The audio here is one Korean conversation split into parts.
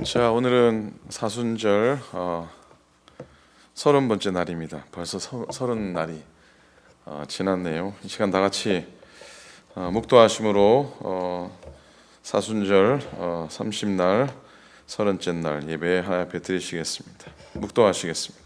자, 오늘은 사순절 30번째 날입니다. 벌써 30날이 지났네요. 이 시간 다 같이 묵도하심으로 사순절 30날 30째 날 예배 하나 앞에 드리시겠습니다. 묵도하시겠습니다.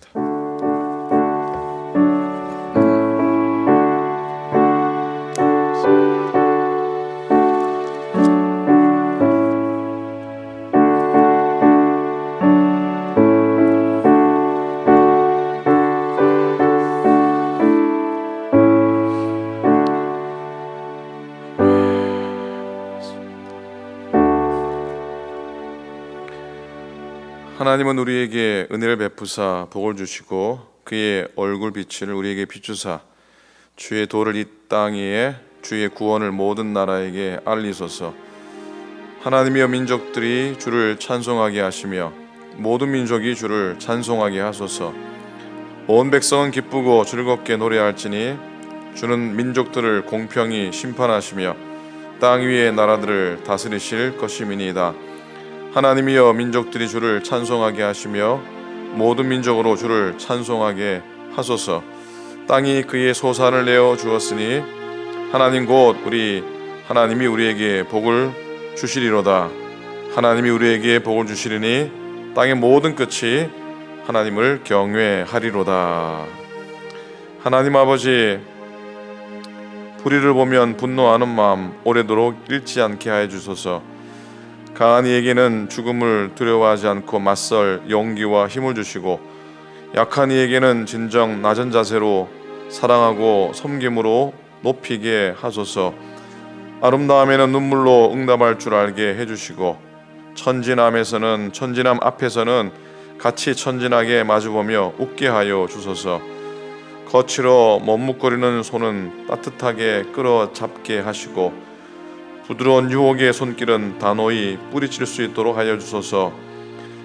하나님은 우리에게 은혜를 베푸사 복을 주시고 그의 얼굴 빛을 우리에게 비추사 주의 도를 이 땅 위에 주의 구원을 모든 나라에게 알리소서. 하나님이여 민족들이 주를 찬송하게 하시며 모든 민족이 주를 찬송하게 하소서. 온 백성은 기쁘고 즐겁게 노래할지니 주는 민족들을 공평히 심판하시며 땅 위의 나라들을 다스리실 것임이니이다. 하나님이여 민족들이 주를 찬송하게 하시며 모든 민족으로 주를 찬송하게 하소서. 땅이 그의 소산을 내어 주었으니 하나님 곧 우리 하나님이 우리에게 복을 주시리로다. 하나님이 우리에게 복을 주시리니 땅의 모든 끝이 하나님을 경외하리로다. 하나님 아버지, 불의를 보면 분노하는 마음 오래도록 잃지 않게 하여 주소서. 강한 이에게는 죽음을 두려워하지 않고 맞설 용기와 힘을 주시고 약한 이에게는 진정 낮은 자세로 사랑하고 섬김으로 높이게 하소서. 아름다움에는 눈물로 응답할 줄 알게 해주시고 천진남 앞에서는 같이 천진하게 마주보며 웃게 하여 주소서. 거칠어 머뭇거리는 손은 따뜻하게 끌어잡게 하시고 부드러운 유혹의 손길은 단호히 뿌리칠 수 있도록 하여 주소서.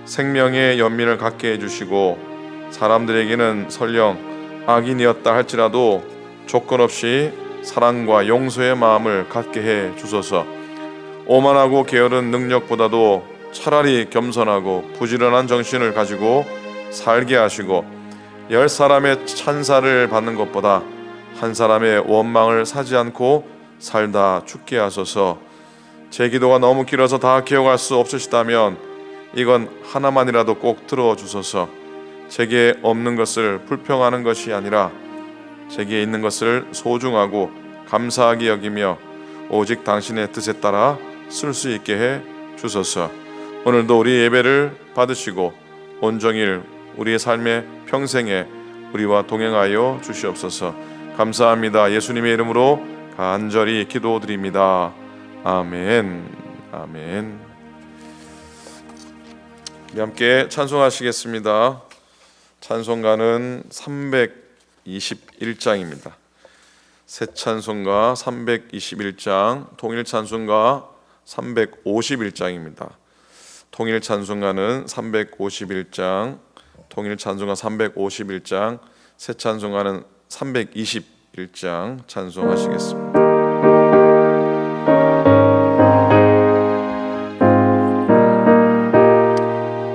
생명의 연민을 갖게 해주시고 사람들에게는 설령 악인이었다 할지라도 조건 없이 사랑과 용서의 마음을 갖게 해 주소서. 오만하고 게으른 능력보다도 차라리 겸손하고 부지런한 정신을 가지고 살게 하시고 10사람의 찬사를 받는 것보다 한 사람의 원망을 사지 않고 살다 죽게 하소서. 제 기도가 너무 길어서 다 기억할 수 없으시다면 이건 하나만이라도 꼭 들어주소서. 제게 없는 것을 불평하는 것이 아니라 제게 있는 것을 소중하고 감사하게 여기며 오직 당신의 뜻에 따라 쓸 수 있게 해 주소서. 오늘도 우리 예배를 받으시고 온종일 우리의 삶의 평생에 우리와 동행하여 주시옵소서. 감사합니다. 예수님의 이름으로 간절히 기도드립니다. 아멘. 아멘. 우리 함께 찬송하시겠습니다. 찬송가는 321장입니다. 새 찬송가 321장, 통일 찬송가 351장입니다. 통일 찬송가는 351장, 통일 찬송가 351장, 새 찬송가는 321장 찬송하시겠습니다.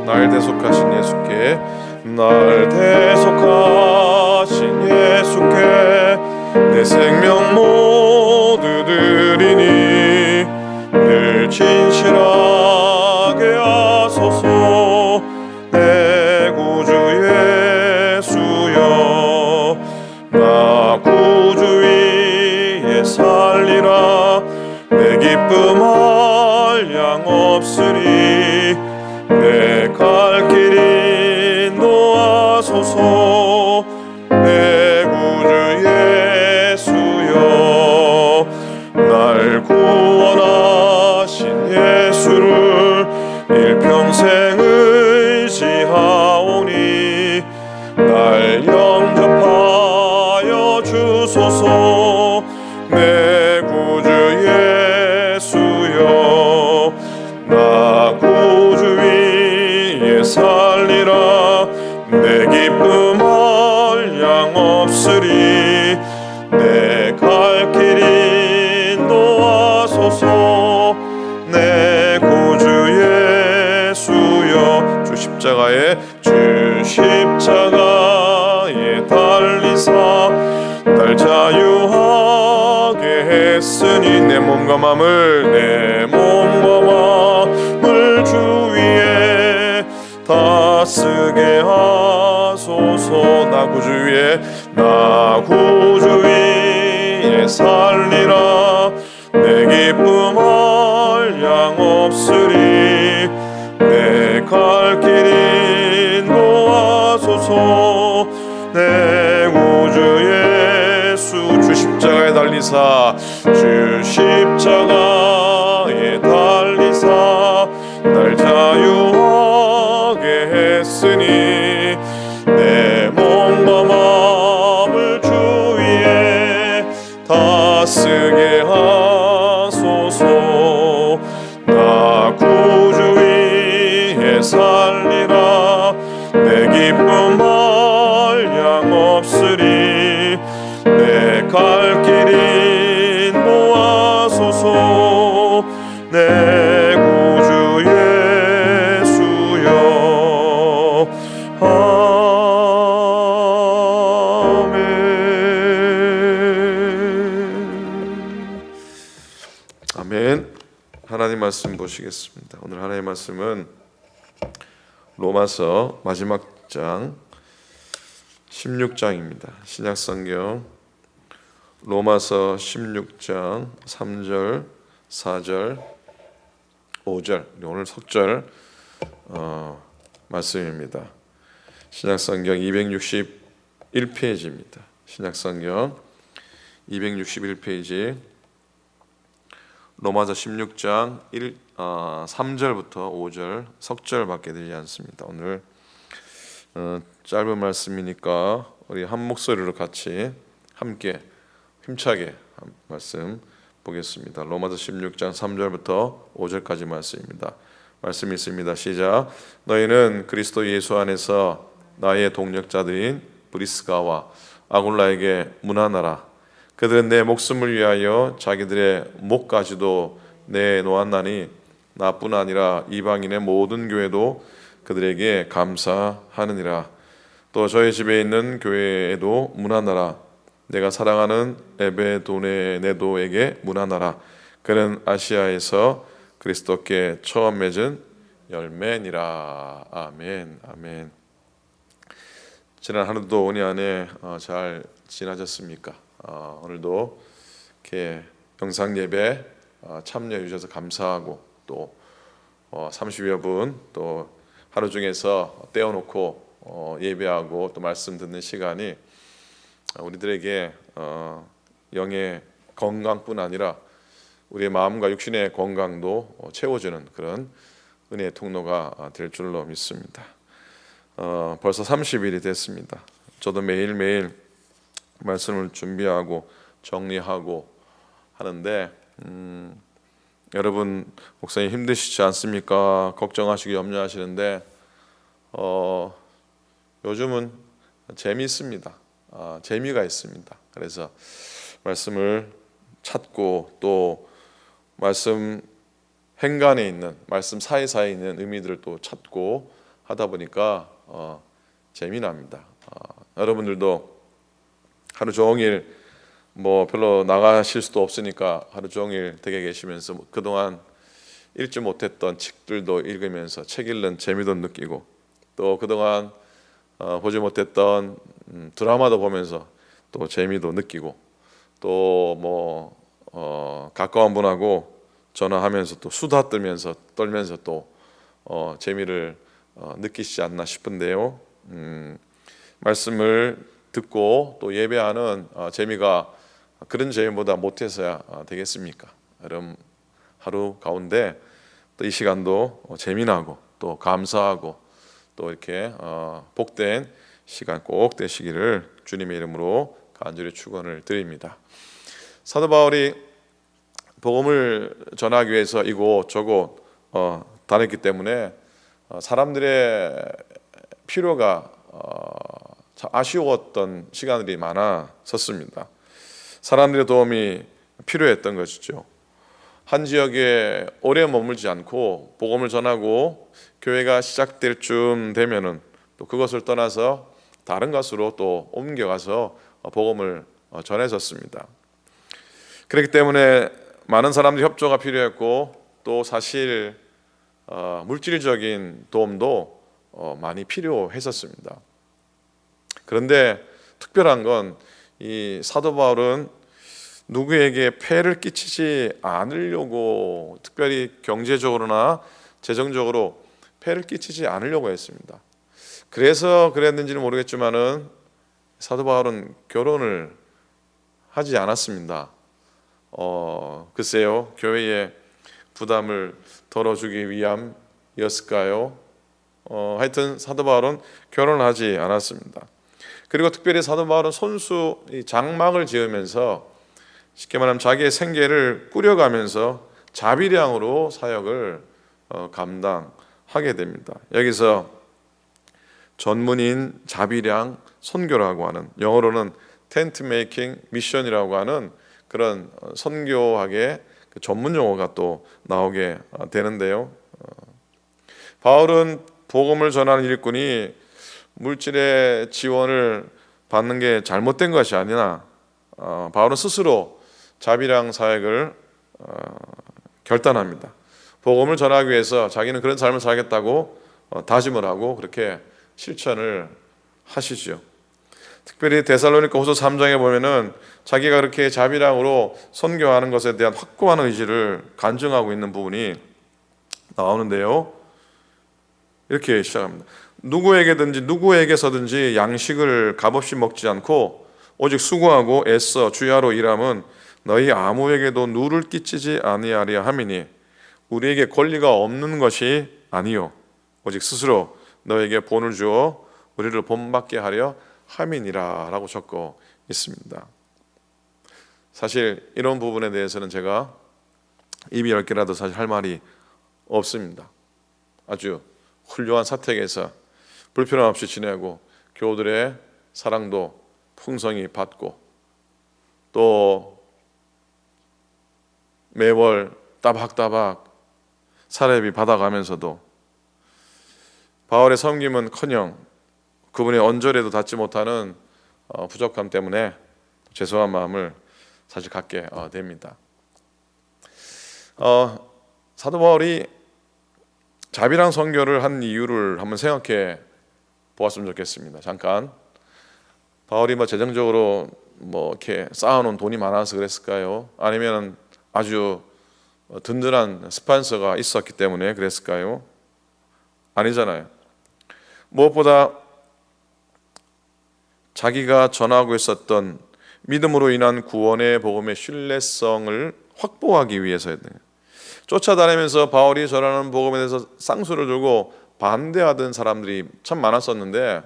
날 대속하신 예수께, 날 대속하신 예수께 내 생명 모두 드리니 늘 진실하게 하소서. 내 구주 예수여, 나 구주 위에 살리라. 내 기쁨 한량 없으리. 내 갈 길 인도하소서. 내 구주 예수여, 날 구원하신 예수를 십자가에 달리사 날 자유하게 했으니 내 몸과 마음을 주 위에 다쓰게 하소서. 나 구주 위에 살리라. 내 기쁨 한량 없으리. 내 갈 길 인도하소서. 내 구주 예수 주 십자가에 달리사 날 자유하게 했으니 내 몸과 마음을 주 위에 다쓰게 하소서. 나 구주 위에 살리라. 내 기쁨 한량 없으리. 내 갈 길 인도하소서. 내 구주 예수여. 아멘. 아멘. 하나님 말씀 보시겠습니다. 오늘 하나님의 말씀은 로마서 마지막 장 16장입니다. 신약성경 로마서 16장 3절, 4절, 5절 오늘 석절 말씀입니다. 신약성경 261페이지입니다. 신약성경 261페이지 로마서 16장 3절부터 5절 석절밖에 되지 않습니다. 오늘 짧은 말씀이니까 우리 한 목소리로 같이 함께 힘차게 말씀 보겠습니다. 로마서 16장 3절부터 5절까지 말씀입니다. 말씀이 있습니다. 시작. 너희는 그리스도 예수 안에서 나의 동력자들인 브리스가와 아굴라에게 문안하라. 그들은 내 목숨을 위하여 자기들의 목까지도 내놓았나니 나뿐 아니라 이방인의 모든 교회도 그들에게 감사하느니라. 또 저희 집에 있는 교회에도 문안하라. 내가 사랑하는 에베도네네도에게 문안하라. 그는 아시아에서 그리스도께 처음 맺은 열매니라. 아멘. 아멘. 지난 하루도 은혜 안에 잘 지나셨습니까? 오늘도 이렇게 영상 예배 참여해 주셔서 감사하고 또 30여 분 또 하루 중에서 떼어놓고 예배하고 또 말씀 듣는 시간이 우리들에게 영의 건강뿐 아니라 우리의 마음과 육신의 건강도 채워주는 그런 은혜의 통로가 될 줄로 믿습니다. 벌써 30일이 됐습니다. 저도 매일매일 말씀을 준비하고 정리하고 하는데 여러분 목사님 힘드시지 않습니까? 걱정하시고 염려하시는데 요즘은 재미있습니다. 재미가 있습니다. 그래서 말씀을 찾고 또 말씀 행간에 있는 말씀 사이사이에 있는 의미들을 또 찾고 하다 보니까 재미납니다. 여러분들도 하루 종일 뭐 별로 나가실 수도 없으니까 하루 종일 댁에 계시면서 그동안 읽지 못했던 책들도 읽으면서 책 읽는 재미도 느끼고 또 그동안 보지 못했던 드라마도 보면서 또 재미도 느끼고 또 뭐 가까운 분하고 전화하면서 또 수다 떨면서 또 재미를 느끼시지 않나 싶은데요. 말씀을 듣고 또 예배하는 재미가 그런 재미보다 못해서야 되겠습니까? 여러분 하루 가운데 또 이 시간도 재미나고 또 감사하고 또 이렇게 복된 시간 꼭 되시기를 주님의 이름으로 간절히 축원을 드립니다. 사도 바울이 복음을 전하기 위해서 이곳 저곳 다녔기 때문에 사람들의 필요가 아쉬웠던 시간들이 많았었습니다. 사람들의 도움이 필요했던 것이죠. 한 지역에 오래 머물지 않고 복음을 전하고 교회가 시작될 쯤 되면은 또 그것을 떠나서 다른 곳으로 또 옮겨가서 복음을 전해졌습니다. 그렇기 때문에 많은 사람들이 협조가 필요했고 또 사실 물질적인 도움도 많이 필요했었습니다. 그런데 특별한 건 이 사도 바울은 누구에게 폐를 끼치지 않으려고, 특별히 경제적으로나 재정적으로 폐를 끼치지 않으려고 했습니다. 그래서 그랬는지는 모르겠지만은 사도 바울은 결혼을 하지 않았습니다. 글쎄요, 교회에 부담을 덜어주기 위함이었을까요? 하여튼 사도 바울은 결혼하지 않았습니다. 그리고 특별히 사도 바울은 손수 장막을 지으면서 쉽게 말하면 자기의 생계를 꾸려가면서 자비량으로 사역을 감당하게 됩니다. 여기서 전문인 자비량 선교라고 하는, 영어로는 텐트 메이킹 미션이라고 하는 그런 선교학의 전문 용어가 또 나오게 되는데요. 바울은 복음을 전하는 일꾼이 물질의 지원을 받는 게 잘못된 것이 아니라 바울은 스스로 자비량 사역을 결단합니다. 복음을 전하기 위해서 자기는 그런 삶을 살겠다고 다짐을 하고 그렇게 실천을 하시죠. 특별히 데살로니가후서 3장에 보면은 자기가 그렇게 자비량으로 선교하는 것에 대한 확고한 의지를 간증하고 있는 부분이 나오는데요. 이렇게 시작합니다. 누구에게든지 누구에게서든지 양식을 값없이 먹지 않고 오직 수고하고 애써 주야로 일함은 너희 아무에게도 누를 끼치지 아니하려 함이니 우리에게 권리가 없는 것이 아니요 오직 스스로 너에게 본을 주어 우리를 본받게 하려 함이니라 라고 적고 있습니다. 사실 이런 부분에 대해서는 제가 입이 10개라도 사실 할 말이 없습니다. 아주 훌륭한 사택에서 불편함 없이 지내고 교우들의 사랑도 풍성히 받고 또 매월 따박따박 사례비 받아가면서도 바울의 섬김은커녕 그분의 언저리에도 닿지 못하는 부족함 때문에 죄송한 마음을 사실 갖게 됩니다. 사도 바울이 자비랑 선교를 한 이유를 한번 생각해 보았으면 좋겠습니다. 잠깐. 바울이 재정적으로 이렇게 쌓아놓은 돈이 많아서 그랬을까요? 아니면 아주 든든한 스폰서가 있었기 때문에 그랬을까요? 아니잖아요. 무엇보다 자기가 전하고 있었던 믿음으로 인한 구원의 복음의 신뢰성을 확보하기 위해서였대요. 쫓아다니면서 바울이 전하는 복음에 대해서 쌍수를 들고 반대하던 사람들이 참 많았었는데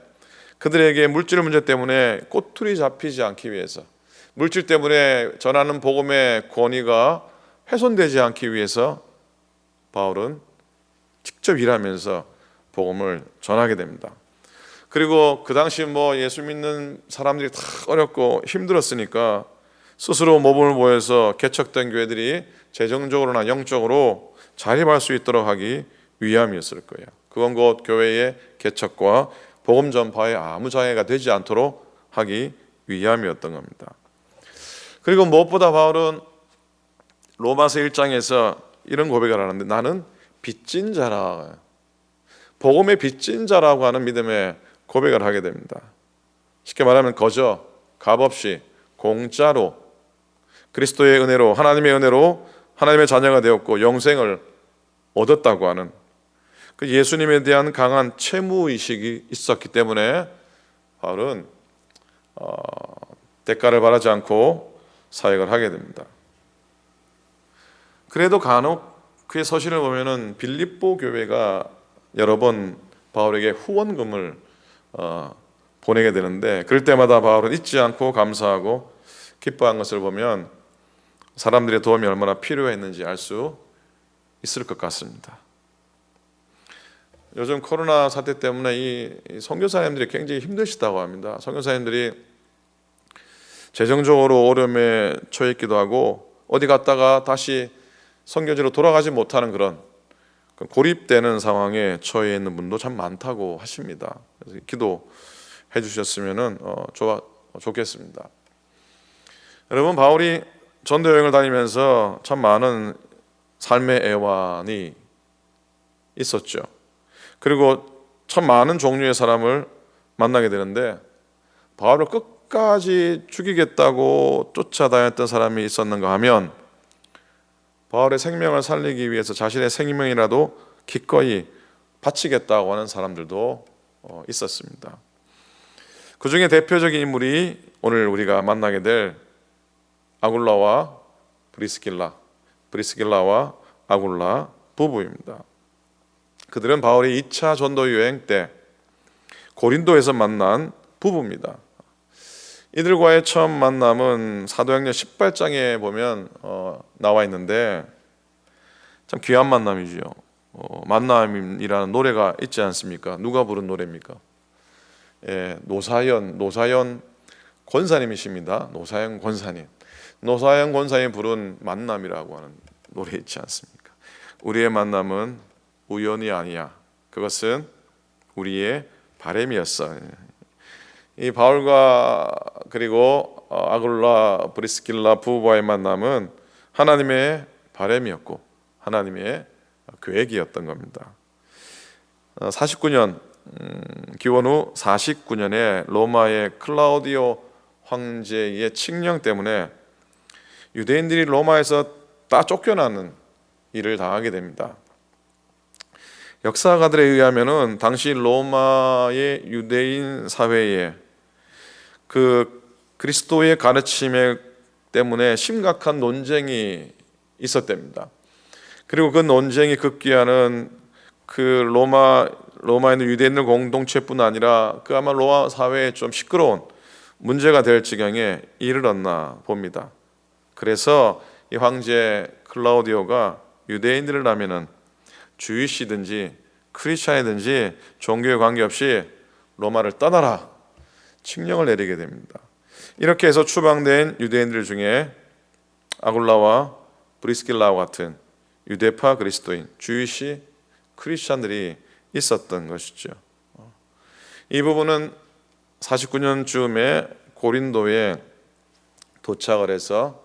그들에게 물질 문제 때문에 꼬투리 잡히지 않기 위해서, 물질 때문에 전하는 복음의 권위가 훼손되지 않기 위해서 바울은 직접 일하면서 복음을 전하게 됩니다. 그리고 그 당시 예수 믿는 사람들이 다 어렵고 힘들었으니까 스스로 모범을 보여서 개척된 교회들이 재정적으로나 영적으로 자립할 수 있도록 하기 위함이었을 거예요. 그건 곧 교회의 개척과 복음 전파에 아무 장애가 되지 않도록 하기 위함이었던 겁니다. 그리고 무엇보다 바울은 로마서 1장에서 이런 고백을 하는데 나는 빚진 자라, 복음의 빚진 자라고 하는 믿음의 고백을 하게 됩니다. 쉽게 말하면 거저 값없이 공짜로 그리스도의 은혜로, 하나님의 은혜로 하나님의 자녀가 되었고 영생을 얻었다고 하는 그 예수님에 대한 강한 채무의식이 있었기 때문에 바울은 대가를 바라지 않고 사역을 하게 됩니다. 그래도 간혹 그의 서신을 보면은 빌립보 교회가 여러 번 바울에게 후원금을 보내게 되는데 그럴 때마다 바울은 잊지 않고 감사하고 기뻐한 것을 보면 사람들의 도움이 얼마나 필요했는지 알 수 있을 것 같습니다. 요즘 코로나 사태 때문에 이 선교사님들이 굉장히 힘드시다고 합니다. 선교사님들이 재정적으로 어려움에 처해 있기도 하고 어디 갔다가 다시 선교지로 돌아가지 못하는 그런 고립되는 상황에 처해 있는 분도 참 많다고 하십니다. 그래서 기도해 주셨으면 좋겠습니다. 여러분, 바울이 전도 여행을 다니면서 참 많은 삶의 애환이 있었죠. 그리고 참 많은 종류의 사람을 만나게 되는데, 바울을 끝까지 죽이겠다고 쫓아다녔던 사람이 있었는가 하면, 바울의 생명을 살리기 위해서 자신의 생명이라도 기꺼이 바치겠다고 하는 사람들도 있었습니다. 그 중에 대표적인 인물이 오늘 우리가 만나게 될 아굴라와 브리스길라와 아굴라 부부입니다. 그들은 바울이 2차 전도 여행 때 고린도에서 만난 부부입니다. 이들과의 처음 만남은 사도행전 18장에 보면 나와 있는데 참 귀한 만남이죠. 만남이라는 노래가 있지 않습니까? 누가 부른 노래입니까? 예, 노사연 권사님이십니다. 노사연 권사님 부른 만남이라고 하는 노래 있지 않습니까? 우리의 만남은 우연이 아니야. 그것은 우리의 바램이었어. 이 바울과 그리고 아굴라 브리스길라 부부와의 만남은 하나님의 바램이었고 하나님의 계획이었던 겁니다. 49년 기원 후 49년에 로마의 클라우디오 황제의 칙령 때문에 유대인들이 로마에서 다 쫓겨나는 일을 당하게 됩니다. 역사가들에 의하면은 당시 로마의 유대인 사회에 그 그리스도의 가르침 때문에 심각한 논쟁이 있었답니다. 그리고 그 논쟁이 급기야는 그 로마에 있는 유대인들 공동체뿐 아니라 그 아마 로마 사회에 좀 시끄러운 문제가 될 지경에 이르렀나 봅니다. 그래서 이 황제 클라우디오가 유대인들을 하면은 주이시든지 크리스찬이든지 종교에 관계없이 로마를 떠나라 칙령을 내리게 됩니다. 이렇게 해서 추방된 유대인들 중에 아굴라와 브리스길라와 같은 유대파 그리스도인 주이시 크리스찬들이 있었던 것이죠. 이 부분은 49년쯤에 고린도에 도착을 해서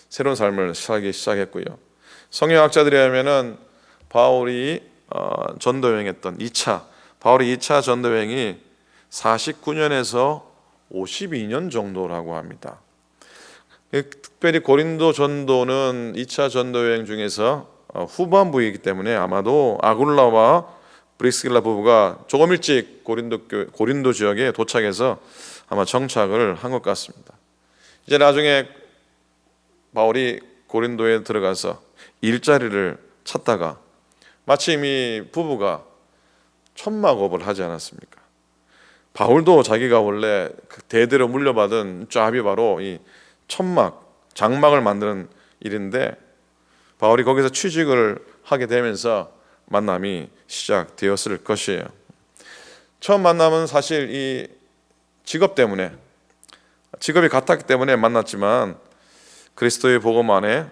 새로운 삶을 살기 시작했고요. 성경학자들에 의하면은 바울이 전도여행했던 2차 바울이 2차 전도여행이 49년에서 52년 정도라고 합니다. 특별히 고린도 전도는 2차 전도여행 중에서 후반부이기 때문에 아마도 아굴라와 브리스길라 부부가 조금 일찍 고린도 지역에 도착해서 아마 정착을 한 것 같습니다. 이제 나중에 바울이 고린도에 들어가서 일자리를 찾다가 마침 이 부부가 천막업을 하지 않았습니까? 바울도 자기가 원래 대대로 물려받은 잡이 바로 이 장막을 만드는 일인데 바울이 거기서 취직을 하게 되면서 만남이 시작되었을 것이에요. 처음 만남은 사실 이 직업이 같았기 때문에 만났지만 그리스도의 복음 안에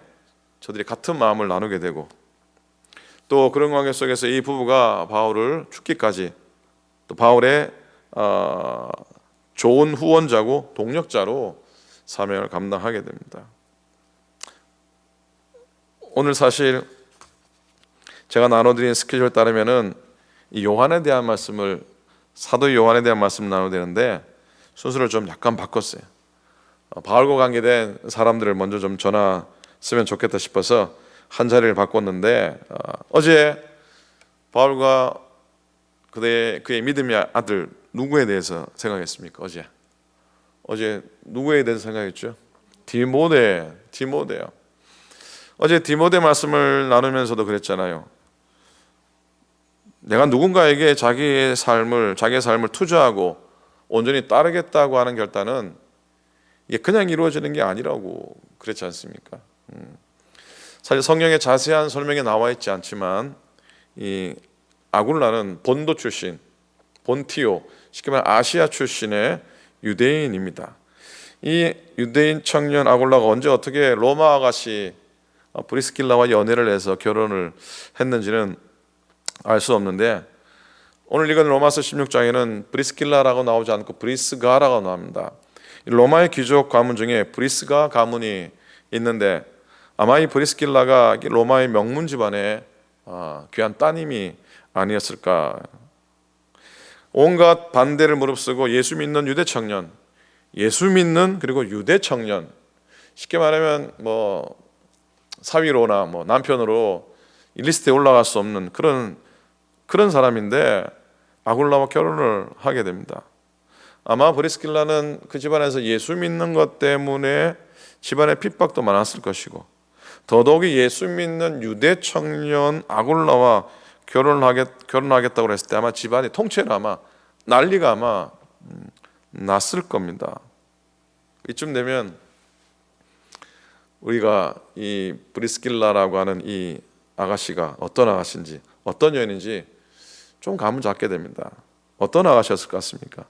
저들이 같은 마음을 나누게 되고 또 그런 관계 속에서 이 부부가 바울을 죽기까지 또 바울의 좋은 후원자고 동력자로 사명을 감당하게 됩니다. 오늘 사실 제가 나눠드린 스케줄에 따르면은 이 사도 요한에 대한 말씀을 나눠야 되는데 순서를 좀 약간 바꿨어요. 바울과 관계된 사람들을 먼저 좀 전화 쓰면 좋겠다 싶어서 한 자리를 바꿨는데 어제 바울과 그의 믿음의 아들 누구에 대해서 생각했습니까? 어제 누구에 대해서 생각했죠? 디모데요. 어제 디모데 말씀을 나누면서도 그랬잖아요. 내가 누군가에게 자기의 삶을 투자하고 온전히 따르겠다고 하는 결단은 이게 그냥 이루어지는 게 아니라고 그랬지 않습니까? 사실 성경에 자세한 설명이 나와 있지 않지만 이 아굴라는 본도 출신, 본티오, 쉽게 말해 아시아 출신의 유대인입니다. 이 유대인 청년 아굴라가 언제 어떻게 로마 아가씨 브리스길라와 연애를 해서 결혼을 했는지는 알 수 없는데, 오늘 읽은 로마서 16장에는 브리스길라라고 나오지 않고 브리스가라고 나옵니다. 로마의 귀족 가문 중에 브리스가 가문이 있는데, 아마 이 브리스길라가 로마의 명문 집안의 귀한 따님이 아니었을까. 온갖 반대를 무릅쓰고 예수 믿는 유대 청년, 예수 믿는 그리고 유대 청년, 쉽게 말하면 뭐 사위로나 뭐 남편으로 이 리스트에 올라갈 수 없는 그런 사람인데 아굴라와 결혼을 하게 됩니다. 아마 브리스길라는 그 집안에서 예수 믿는 것 때문에 집안의 핍박도 많았을 것이고, 더더욱이 예수 믿는 유대 청년 아굴라와 결혼하겠다고 했을 때 아마 집안의 통째로 아마 난리가 아마 났을 겁니다. 이쯤 되면 우리가 이 브리스길라라고 하는 이 아가씨가 어떤 아가씨인지, 어떤 여인인지 좀 감을 잡게 됩니다. 어떤 아가씨였을 것 같습니까?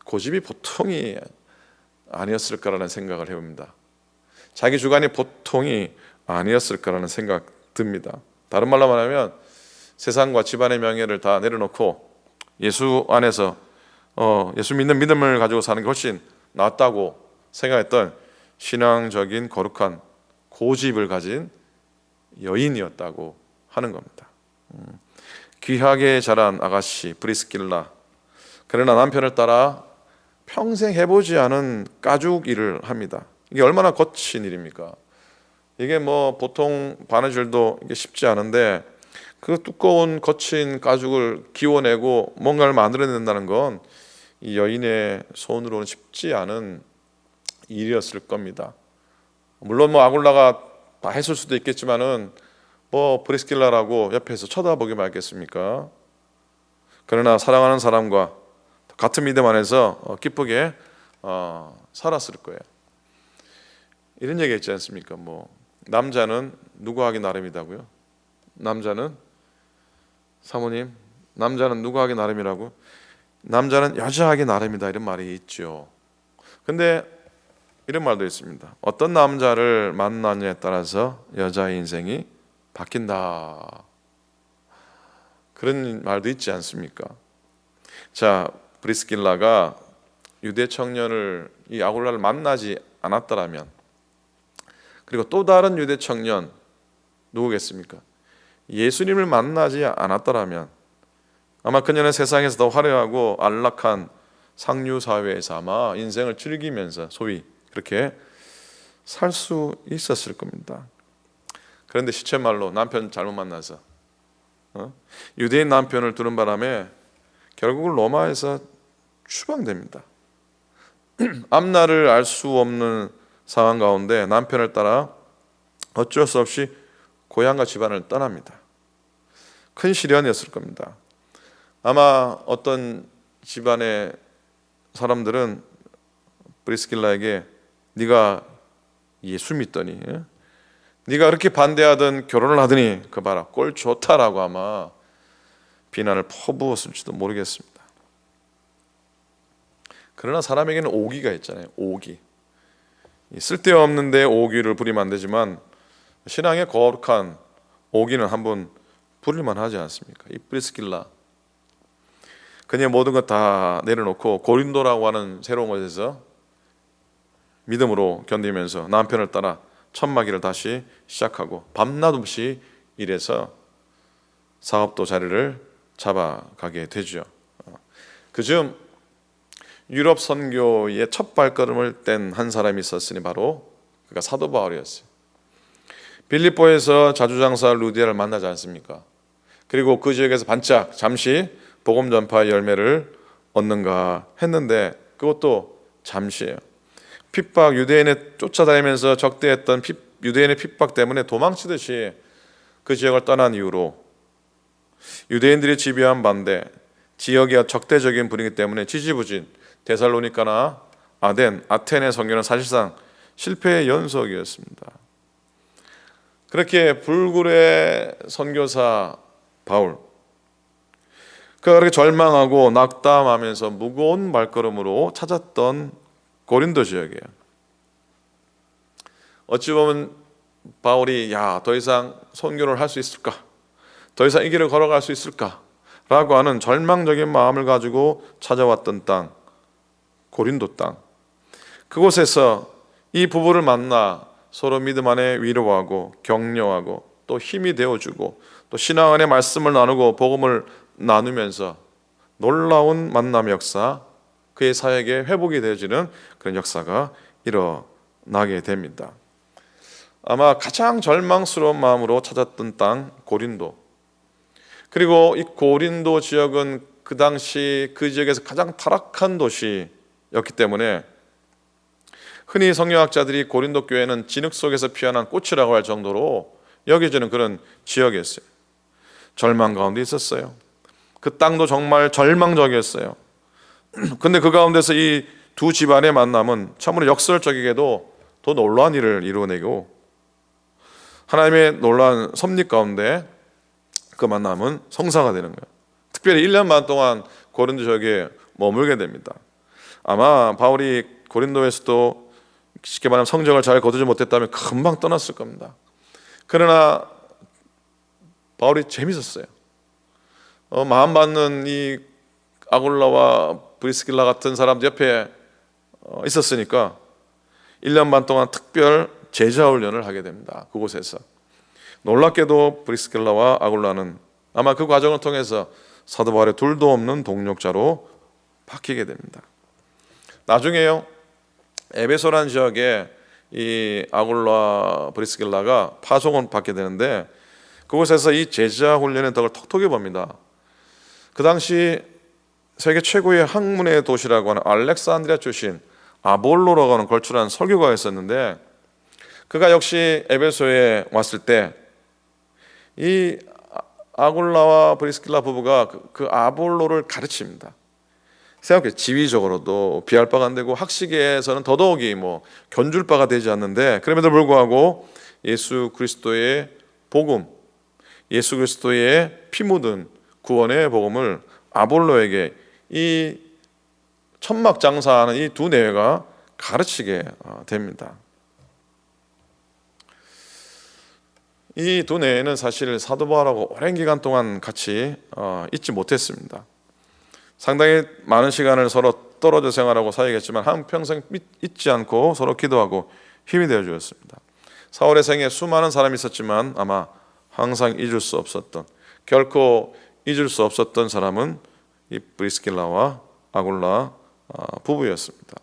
고집이 보통이 아니었을 거라는 생각을 해봅니다. 자기 주관이 보통이 아니었을 거라는 생각 듭니다. 다른 말로 말하면 세상과 집안의 명예를 다 내려놓고 예수 안에서 예수 믿는 믿음을 가지고 사는 게 훨씬 낫다고 생각했던 신앙적인 거룩한 고집을 가진 여인이었다고 하는 겁니다. 귀하게 자란 아가씨 브리스길라, 그러나 남편을 따라 평생 해보지 않은 가죽 일을 합니다. 이게 얼마나 거친 일입니까? 이게 뭐 보통 바느질도 이게 쉽지 않은데, 그 두꺼운 거친 가죽을 기워내고 뭔가를 만들어낸다는 건 이 여인의 손으로는 쉽지 않은 일이었을 겁니다. 물론 뭐 아굴라가 다 했을 수도 있겠지만은 뭐 브리스길라라고 옆에서 쳐다보기 말겠습니까? 그러나 사랑하는 사람과 같은 믿음 안에서 기쁘게 살았을 거예요. 이런 얘기 있지 않습니까? 뭐 남자는 누구 하기 나름이다고요? 남자는 사모님, 남자는 누구 하기 나름이라고? 남자는 여자 하기 나름이다, 이런 말이 있죠. 근데 이런 말도 있습니다. 어떤 남자를 만나냐에 따라서 여자의 인생이 바뀐다, 그런 말도 있지 않습니까? 자, 브리스길라가 유대 청년을, 이 아굴라를 만나지 않았더라면, 그리고 또 다른 유대 청년 누구겠습니까? 예수님을 만나지 않았더라면 아마 그녀는 세상에서 더 화려하고 안락한 상류 사회에서 아마 인생을 즐기면서 소위 그렇게 살 수 있었을 겁니다. 그런데 시쳇말로 남편 잘못 만나서 유대인 남편을 두는 바람에 결국은 로마에서 추방됩니다. 앞날을 알 수 없는 상황 가운데 남편을 따라 어쩔 수 없이 고향과 집안을 떠납니다. 큰 시련이었을 겁니다. 아마 어떤 집안의 사람들은 브리스길라에게 네가 예수 믿더니, 네가 그렇게 반대하던 결혼을 하더니 그 봐라 꼴 좋다라고 아마 비난을 퍼부었을지도 모르겠습니다. 그러나 사람에게는 오기가 있잖아요. 오기. 쓸데없는데 오기를 부리면 안 되지만 신앙의 거룩한 오기는 한번 부릴만 하지 않습니까? 이 브리스길라, 그녀의 모든 것 다 내려놓고 고린도라고 하는 새로운 곳에서 믿음으로 견디면서 남편을 따라 천막일을 다시 시작하고 밤낮 없이 일해서 사업도 자리를 잡아가게 되죠. 그중 유럽 선교의 첫 발걸음을 뗀 한 사람이 있었으니 바로 그가 사도 바울이었어요. 빌립보에서 자주장사 루디아를 만나지 않습니까? 그리고 그 지역에서 반짝 잠시 복음 전파의 열매를 얻는가 했는데 그것도 잠시예요. 핍박, 유대인에 쫓아다니면서 적대했던 유대인의 핍박 때문에 도망치듯이 그 지역을 떠난 이후로 유대인들이 지배한 반대, 지역의 적대적인 분위기 때문에 지지부진 데살로니가나 아텐의 선교는 사실상 실패의 연속이었습니다. 그렇게 불굴의 선교사 바울, 그가 그렇게 절망하고 낙담하면서 무거운 발걸음으로 찾았던 고린도 지역이에요. 어찌 보면 바울이 더 이상 선교를 할 수 있을까? 더 이상 이 길을 걸어갈 수 있을까? 라고 하는 절망적인 마음을 가지고 찾아왔던 땅, 고린도 땅. 그곳에서 이 부부를 만나 서로 믿음 안에 위로하고 격려하고 또 힘이 되어주고 또 신앙 안에 말씀을 나누고 복음을 나누면서 놀라운 만남의 역사, 그의 사역에 회복이 되어지는 그런 역사가 일어나게 됩니다. 아마 가장 절망스러운 마음으로 찾았던 땅 고린도, 그리고 이 고린도 지역은 그 당시 그 지역에서 가장 타락한 도시였기 때문에 흔히 성경학자들이 고린도 교회는 진흙 속에서 피어난 꽃이라고 할 정도로 여겨지는 그런 지역이었어요. 절망 가운데 있었어요. 그 땅도 정말 절망적이었어요. 근데 그 가운데서 이 두 집안의 만남은 참으로 역설적이게도 더 놀라운 일을 이루어내고 하나님의 놀라운 섭리 가운데 그 만남은 성사가 되는 거예요. 특별히 1년 반 동안 고린도 지역에 머물게 됩니다. 아마 바울이 고린도에서도 쉽게 말하면 성적을 잘 거두지 못했다면 금방 떠났을 겁니다. 그러나 바울이 재밌었어요. 마음 받는 이 아굴라와 브리스길라 같은 사람들 옆에 있었으니까 1년 반 동안 특별 제자 훈련을 하게 됩니다. 그곳에서 놀랍게도 브리스길라와 아굴라는 아마 그 과정을 통해서 사도 바울의 둘도 없는 동력자로 바뀌게 됩니다. 나중에요, 에베소라는 지역에 이 아굴라 브리스길라가 파송을 받게 되는데 그곳에서 이 제자 훈련의 덕을 톡톡히 봅니다. 그 당시 세계 최고의 학문의 도시라고 하는 알렉산드리아 출신 아볼로라고 하는 걸출한 설교가가 있었는데 그가 역시 에베소에 왔을 때 이 아굴라와 브리스길라 부부가 그 아볼로를 가르칩니다. 생각해, 지위적으로도 비할 바가 안 되고 학식에서는 더더욱이 견줄 바가 되지 않는데 그럼에도 불구하고 예수 그리스도의 복음, 예수 그리스도의 피 묻은 구원의 복음을 아볼로에게 이 천막 장사하는 이 두 내외가 가르치게 됩니다. 이 두 내외는 사실 사도 바울하고 오랜 기간 동안 같이 있지 못했습니다. 상당히 많은 시간을 서로 떨어져 생활하고 사역했지만 한평생 잊지 않고 서로 기도하고 힘이 되어 주었습니다. 사울의 생에 수많은 사람이 있었지만 아마 항상 잊을 수 없었던, 결코 잊을 수 없었던 사람은 이 브리스길라와 아굴라 부부였습니다.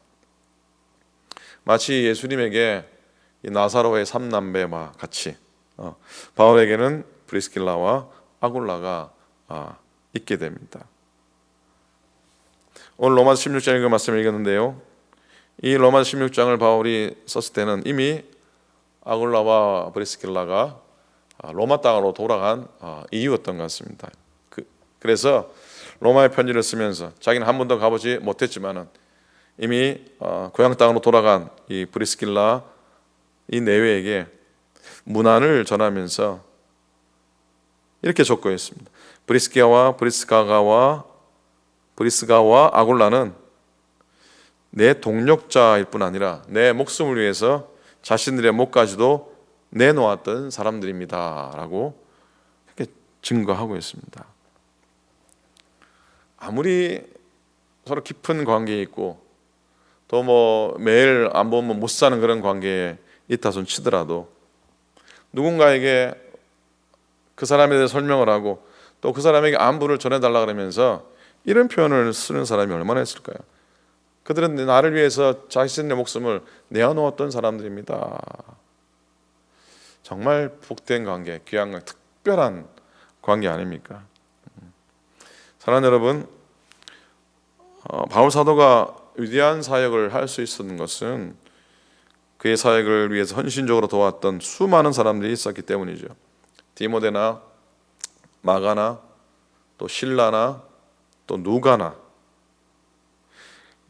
마치 예수님에게 이 나사로의 삼남매와 같이 바울에게는 브리스길라와 아굴라가 있게 됩니다. 오늘 로마서 16장 읽은 말씀을 읽었는데요, 이 로마서 16장을 바울이 썼을 때는 이미 아굴라와 브리스길라가 로마 땅으로 돌아간 이유였던 것 같습니다. 그래서 로마의 편지를 쓰면서 자기는 한 번도 가보지 못했지만은 이미 고향 땅으로 돌아간 이 브리스길라 이 내외에게 문안을 전하면서 이렇게 촉구했습니다. 브리스가와 아굴라는 내 동력자일 뿐 아니라 내 목숨을 위해서 자신들의 목까지도 내놓았던 사람들입니다 라고 이렇게 증거하고 있습니다. 아무리 서로 깊은 관계에 있고 또 매일 안 보면 못 사는 그런 관계에 있다 손 치더라도 누군가에게 그 사람에 대해 설명을 하고 또 그 사람에게 안부를 전해달라 그러면서 이런 표현을 쓰는 사람이 얼마나 있을까요? 그들은 나를 위해서 자신의 목숨을 내어놓았던 사람들입니다. 정말 복된 관계, 귀한 관계, 특별한 관계 아닙니까? 사랑하는 여러분, 바울 사도가 위대한 사역을 할 수 있었던 것은 그의 사역을 위해서 헌신적으로 도왔던 수많은 사람들이 있었기 때문이죠. 디모데나 마가나 또 실라나 또 누가나,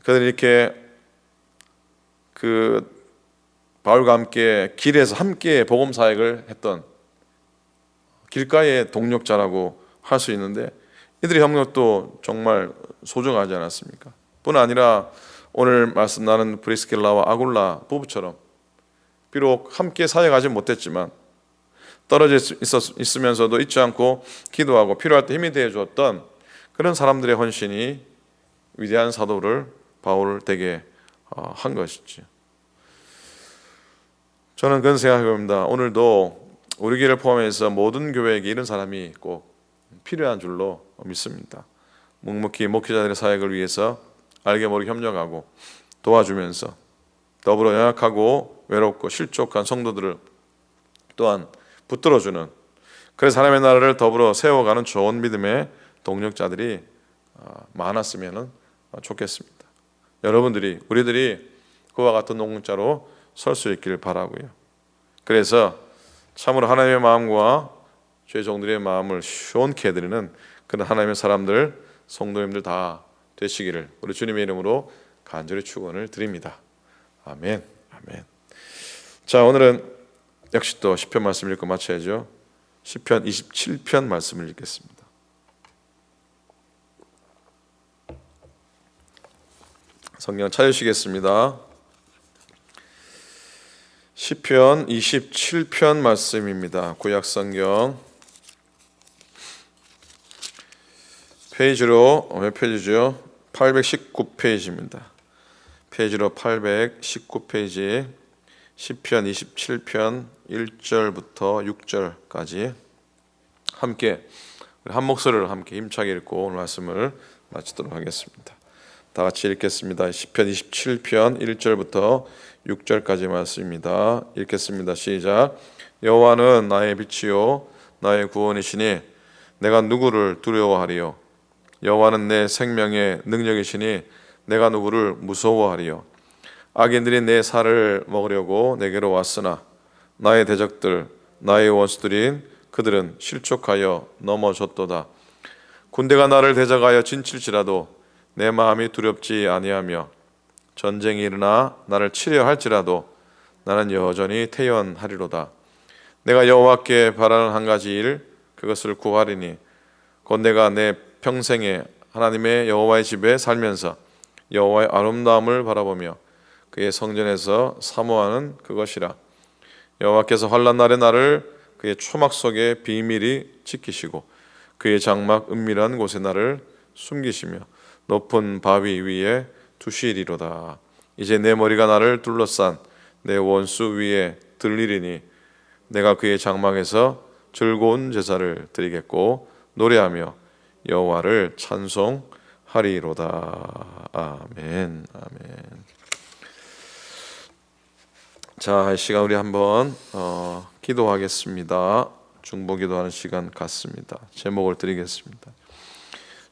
그들이 이렇게 그 바울과 함께 길에서 함께 복음 사역을 했던 길가의 동력자라고 할 수 있는데 이들의 협력도 정말 소중하지 않았습니까? 뿐 아니라 오늘 말씀 나눈 브리스길라와 아굴라 부부처럼 비록 함께 사역하지 못했지만 떨어져 있으면서도 잊지 않고 기도하고 필요할 때 힘이 되어 주었던 그런 사람들의 헌신이 위대한 사도를 바울을 되게 한 것이죠. 저는 그런 생각합니다. 오늘도 우리 교회를 포함해서 모든 교회에게 이런 사람이 꼭 필요한 줄로 믿습니다. 묵묵히 목회자들의 사역을 위해서 알게 모르게 협력하고 도와주면서 더불어 연약하고 외롭고 실족한 성도들을 또한 붙들어주는, 그래서 하나님의 나라를 더불어 세워가는 좋은 믿음의 동력자들이 많았으면 좋겠습니다. 여러분들이, 우리들이 그와 같은 동력자로 설 수 있기를 바라고요. 그래서 참으로 하나님의 마음과 주의 종들의 마음을 시원케 해드리는 그런 하나님의 사람들, 성도님들 다 되시기를 우리 주님의 이름으로 간절히 축원을 드립니다. 아멘. 아멘. 자, 오늘은 역시 또 시편 말씀 읽고 마쳐야죠. 시편 27편 말씀을 읽겠습니다. 성경 찾으시겠습니다. 시편 27편 말씀입니다. 구약 성경 페이지로 몇 페이지죠? 819페이지입니다. 페이지로 819페이지 시편 27편 1절부터 6절까지 함께 한 목소리를 함께 힘차게 읽고 오늘 말씀을 마치도록 하겠습니다. 다 같이 읽겠습니다. 시편 27편 1절부터 6절까지 말씀입니다. 읽겠습니다. 시작. 여호와는 나의 빛이요 나의 구원이시니 내가 누구를 두려워하리요. 여호와는 내 생명의 능력이시니 내가 누구를 무서워하리요. 악인들이 내 살을 먹으려고 내게로 왔으나 나의 대적들 나의 원수들인 그들은 실족하여 넘어졌도다. 군대가 나를 대적하여 진칠지라도 내 마음이 두렵지 아니하며 전쟁이 일어나 나를 치려 할지라도 나는 여전히 태연하리로다. 내가 여호와께 바라는 한 가지 일 그것을 구하리니 곧 내가 내 평생에 하나님의 여호와의 집에 살면서 여호와의 아름다움을 바라보며 그의 성전에서 사모하는 그것이라. 여호와께서 환난 날에 나를 그의 초막 속에 비밀히 지키시고 그의 장막 은밀한 곳에 나를 숨기시며 높은 바위 위에 두시리로다. 이제 내 머리가 나를 둘러싼 내 원수 위에 들리리니 내가 그의 장막에서 즐거운 제사를 드리겠고 노래하며 여호와를 찬송하리로다. 아멘. 아멘. 자, 이 시간 우리 한번 기도하겠습니다. 중보기도하는 시간 같습니다. 제목을 드리겠습니다.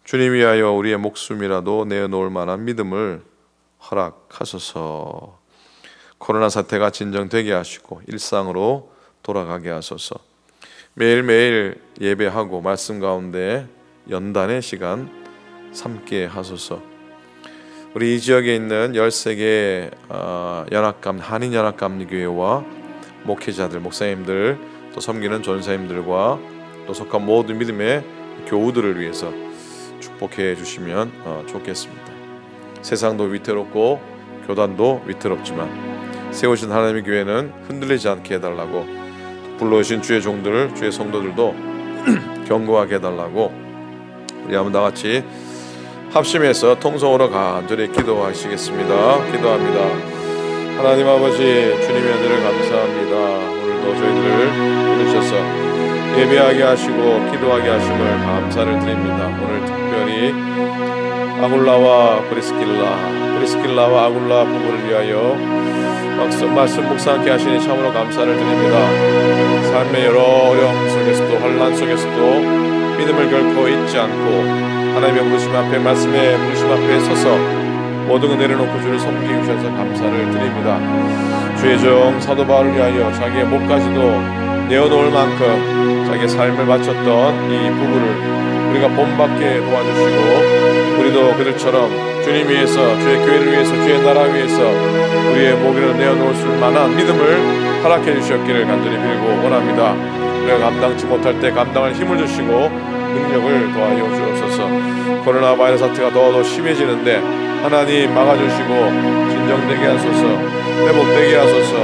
주님 위하여 우리의 목숨이라도 내어놓을 만한 믿음을 허락하소서. 코로나 사태가 진정되게 하시고 일상으로 돌아가게 하소서. 매일매일 예배하고 말씀 가운데 연단의 시간 삼게 하소서. 우리 이 지역에 있는 13개 한인연합감리교회와 목회자들, 목사님들, 또 섬기는 전사님들과 또 속한 모든 믿음의 교우들을 위해서 축복해 주시면 좋겠습니다. 세상도 위태롭고 교단도 위태롭지만 세우신 하나님의 교회는 흔들리지 않게 해달라고, 불러오신 주의 종들, 주의 성도들도 견고하게 해달라고 우리 한번 다 같이 합심해서 통성으로 간절히 기도하시겠습니다. 기도합니다. 하나님 아버지, 주님의 은혜를 감사합니다. 오늘도 저희들을 부르셔서 예배하게 하시고 기도하게 하심을 감사를 드립니다. 오늘 특별히 아굴라와 브리스길라와 아굴라 부부를 위하여 말씀 묵상하게 하시니 참으로 감사를 드립니다. 삶의 여러 어려움 속에서도 환난 속에서도 믿음을 결코 잊지 않고 하나님의 부르심 앞에, 말씀의 부르심 앞에 서서 모든 은혜를 놓고 주를 섬기기 위해서 감사를 드립니다. 주의 종 사도 바울을 위하여 자기의 목까지도 내어놓을 만큼 자기의 삶을 바쳤던 이 부부를 우리가 본받게 도와주시고 우리도 그들처럼 주님 위해서, 주의 교회를 위해서, 주의 나라 위해서 우리의 목을 내어놓을 수 만한 믿음을 허락해 주셨기를 간절히 빌고 원합니다. 우리가 감당치 못할 때 감당할 힘을 주시고 능력을 더하여 주옵소서. 코로나 바이러스 사태가 더 심해지는데 하나님 막아주시고 진정되게 하소서, 회복되게 하소서.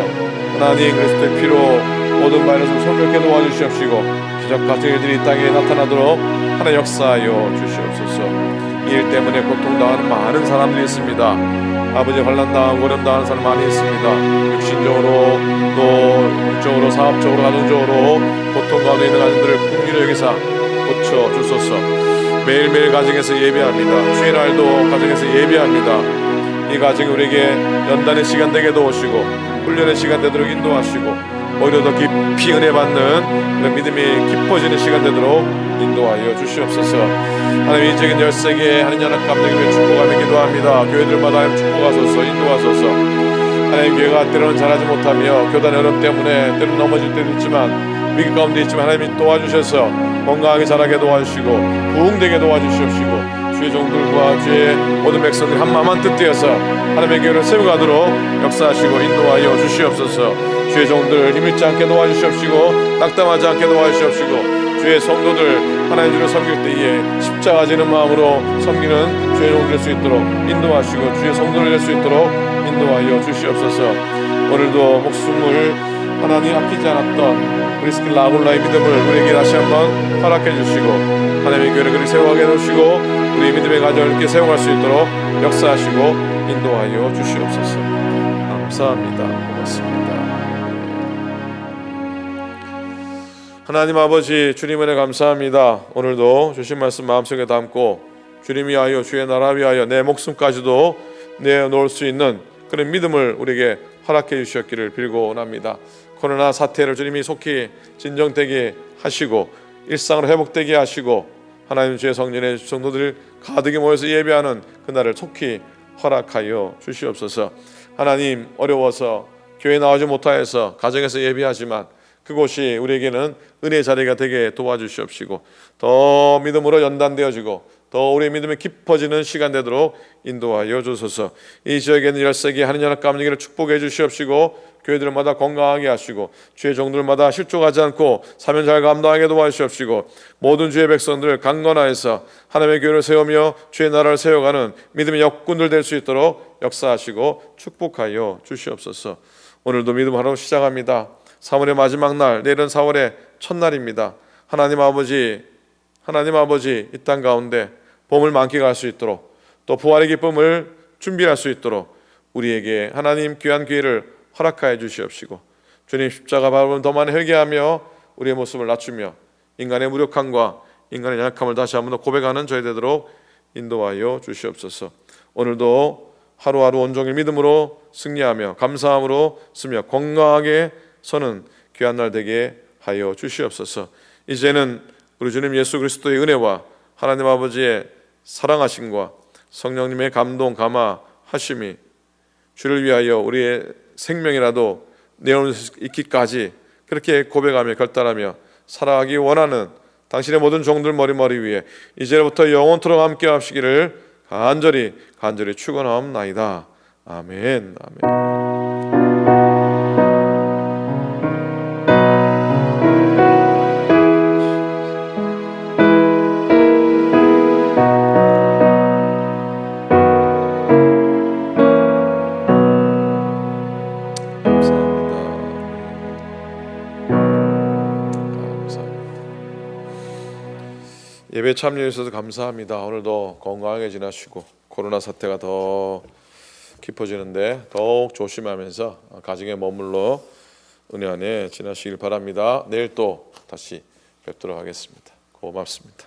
하나님 그리스도의 피로 모든 바이러스를 소멸케 도와주시옵시고 기적 같은 일들이 이 땅에 나타나도록 하나님 역사하여 주시옵소서. 이 일 때문에 고통당하는 많은 사람들이 있습니다. 아버지 환난당하고 어려움당하는 사람 많이 있습니다. 육신적으로 또 영적으로 사업적으로 가정적으로 고통 가운데 있는 가정들을 긍휼히 여기사 고쳐주소서. 매일매일 가정에서 예배합니다. 주의 날도 가정에서 예배합니다. 이 가정이 우리에게 연단의 시간 되게 도우시고 훈련의 시간 되도록 인도하시고 오히려 더 깊이 은혜 받는 그런 믿음이 깊어지는 시간 되도록 인도하여 주시옵소서. 하나님 이적인 13개 하는 연합 감독님의 축복하며 기도합니다. 교회들마다 축복하소서 인도하소서. 하나님 교회가 때로는 잘하지 못하며 교단의 어려움 때문에 때로는 넘어질 때도 있지만 위기 가운데 있지만 하나님이 도와주셔서 건강하게 자라게 도와주시고 부흥되게 도와주시옵시고 주의 종들과 주의 모든 백성들이 한 마음 한 뜻 되어서 하나님의 교회를 세워가도록 역사하시고 인도하여 주시옵소서. 주의 종들 힘있지 않게 도와주시옵시고 낙담하지 않게 도와주시옵시고 주의 성도들 하나님 주를 섬길 때에 십자가 지는 마음으로 섬기는 주의 종들 될 수 있도록 인도하시고 주의 성도를 될 수 있도록 인도하여 주시옵소서. 오늘도 목숨을 하나님 아끼지 않았던 브리스길라 아굴라의 믿음을 우리에게 다시 한번 허락해 주시고 하나님의 교회를 그리 세워가게 해주시고 우리 믿음의 가정을 이렇게 세워갈 수 있도록 역사하시고 인도하여 주시옵소서. 감사합니다. 고맙습니다. 하나님 아버지 주님 은혜 감사합니다. 오늘도 주신 말씀 마음속에 담고 주님 위하여 주의 나라 위하여 내 목숨까지도 내놓을 수 있는 그런 믿음을 우리에게 허락해 주셨기를 빌고 원합니다. 코로나 사태를 주님이 속히 진정되게 하시고 일상으로 회복되게 하시고 하나님 주의 성전의 성도들 가득히 모여서 예배하는 그날을 속히 허락하여 주시옵소서. 하나님 어려워서 교회 나오지 못하여서 가정에서 예배하지만 그곳이 우리에게는 은혜의 자리가 되게 도와주시옵시고 더 믿음으로 연단되어지고 더 우리의 믿음이 깊어지는 시간 되도록 인도하여 주소서. 이 지역에는 13개 하는 연합 감리교회를 축복해 주시옵시고 교회들마다 건강하게 하시고 주의 종들마다 실족하지 않고 사명 잘 감당하게 도와주시옵시고 모든 주의 백성들을 강건하여서 하나님의 교회를 세우며 주의 나라를 세워가는 믿음의 역군들 될 수 있도록 역사하시고 축복하여 주시옵소서. 오늘도 믿음 하루 시작합니다. 3월의 마지막 날, 내일은 4월의 첫날입니다. 하나님 아버지 이 땅 가운데 봄을 만끽할 수 있도록 또 부활의 기쁨을 준비할 수 있도록 우리에게 하나님 귀한 기회를 허락하여 주시옵시고 주님 십자가 바라보면 더 많이 회개하며 우리의 모습을 낮추며 인간의 무력함과 인간의 연약함을 다시 한번 더 고백하는 저희 되도록 인도하여 주시옵소서. 오늘도 하루하루 온종일 믿음으로 승리하며 감사함으로 쓰며 건강하게 서는 귀한 날 되게 하여 주시옵소서. 이제는 우리 주님 예수 그리스도의 은혜와 하나님 아버지의 사랑하심과 성령님의 감동 감화하심이 주를 위하여 우리의 생명이라도 내어놓을 수 있기까지 그렇게 고백하며 결단하며 살아가기 원하는 당신의 모든 종들 머리 위에 이제부터 영원토록 함께 하시기를 간절히 축원하옵나이다. 아멘. 예배 참여해 주셔서 감사합니다. 오늘도 건강하게 지나시고 코로나 사태가 더 깊어지는데 더욱 조심하면서 가정에 머물러 은혜 안에 지나시길 바랍니다. 내일 또 다시 뵙도록 하겠습니다. 고맙습니다.